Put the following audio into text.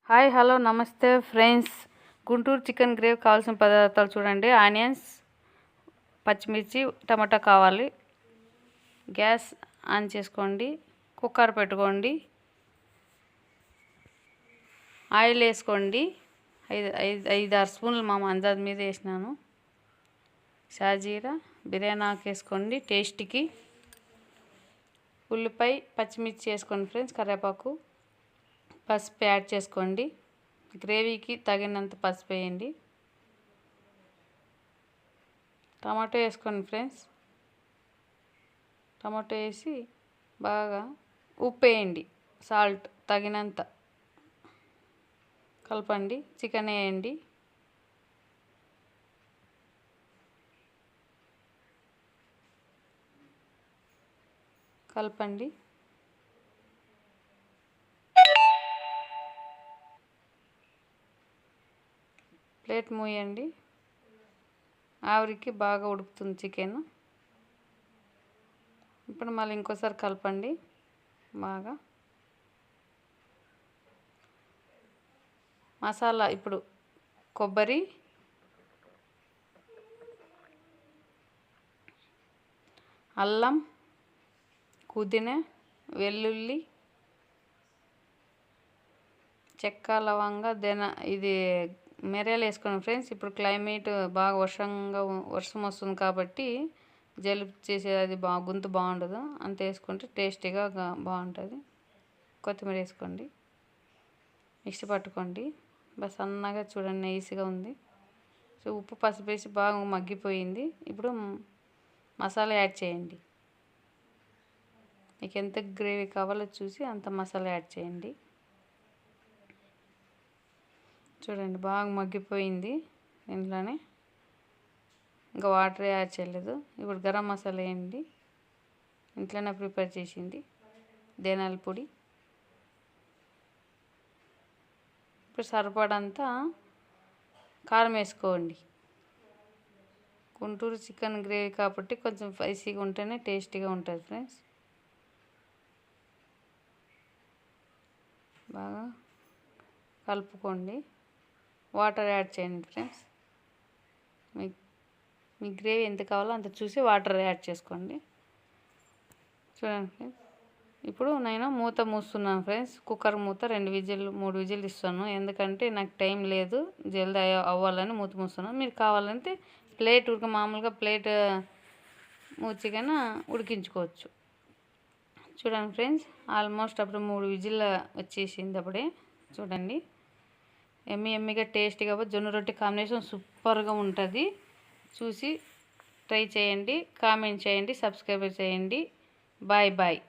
Hi hello నమస్తే friends. Guntur chicken gravy కావాల్సిన పదార్థాలు చూడండి. ఆనియన్స్, పచ్చిమిర్చి, టమాటా కావాలి. గ్యాస్ ఆన్ చేసుకోండి. కుక్కర్ పెట్టుకోండి. ఆయిల్ వేసుకోండి. 5-6 స్పూన్లు మా అందాజ మీద వేసినాను. షాజీరా, బిర్యానీ ఆకు వేసుకోండి టేస్ట్కి. ఉల్లిపాయ, పచ్చిమిర్చి వేసుకోండి ఫ్రెండ్స్. కరివేపాకు, పసుపు యాడ్ చేసుకోండి. గ్రేవీకి తగినంత పసుపు వేయండి. టమాటో వేసుకోండి ఫ్రెండ్స్. టమాటో వేసి బాగా ఉప్పు వేయండి, సాల్ట్ తగినంత కలపండి. చికెన్ వేయండి. కలపండి. ప్లేట్ మూయండి. ఆవిరికి బాగా ఉడుకుతుంది చికెన్. ఇప్పుడు మళ్ళీ ఇంకోసారి కలపండి బాగా. మసాలా ఇప్పుడు కొబ్బరి, అల్లం, పుదీనా, వెల్లుల్లి, చెక్క, లవంగ, ఇది మిరియాలు వేసుకోండి ఫ్రెండ్స్. ఇప్పుడు క్లైమేట్ బాగా వర్షం వస్తుంది కాబట్టి జలుబు చేసేది అది గొంతు బాగుండదు. అంత వేసుకుంటే టేస్టీగా బాగుంటుంది. కొత్తిమీర వేసుకోండి. మిక్సీ పట్టుకోండి. బస్ సన్నగా చూడండి, నైస్గా ఉంది. సో ఉప్పు, పసుపు వేసి బాగా మగ్గిపోయింది. ఇప్పుడు మసాలా యాడ్ చేయండి. మీకు ఎంత గ్రేవీ కావాలో చూసి అంత మసాలా యాడ్ చేయండి. చూడండి బాగా మగ్గిపోయింది. ఇంట్లోనే ఇంకా వాటర్ యాడ్ చేయలేదు. ఇప్పుడు గరం మసాలా వేయండి. ఇంట్లోనే ప్రిపేర్ చేసింది. ధనియాల పొడి. ఇప్పుడు సరిపడంతా కారం వేసుకోండి. గుంటూరు చికెన్ గ్రేవీ కాబట్టి కొంచెం స్పైసీగా ఉంటేనే టేస్టీగా ఉంటుంది ఫ్రెండ్స్. బాగా కలుపుకోండి. వాటర్ యాడ్ చేయండి ఫ్రెండ్స్. మీ గ్రేవీ ఎంత కావాలో అంత చూసి వాటర్ యాడ్ చేసుకోండి. చూడండి ఫ్రెండ్స్. ఇప్పుడు నేను మూత మూస్తున్నాను ఫ్రెండ్స్. కుక్కర్ మూత 2-3 విజిల్ ఇస్తాను. ఎందుకంటే నాకు టైం లేదు, జల్దీ అవ్వాలని మూత మూస్తున్నాను. మీరు కావాలంటే మామూలుగా ప్లేట్ మూచికైనా ఉడికించుకోవచ్చు. చూడండి ఫ్రెండ్స్, ఆల్మోస్ట్ అప్పుడు 3 విజిల్ వచ్చేసింది. అప్పుడే చూడండి, ఎమ్మిగా టేస్టీగా జొన్న రొట్టె కాంబినేషన్ సూపర్గా ఉంటుంది. చూసి ట్రై చేయండి, కామెంట్ చేయండి, సబ్స్క్రైబ్ చేయండి. Bye bye.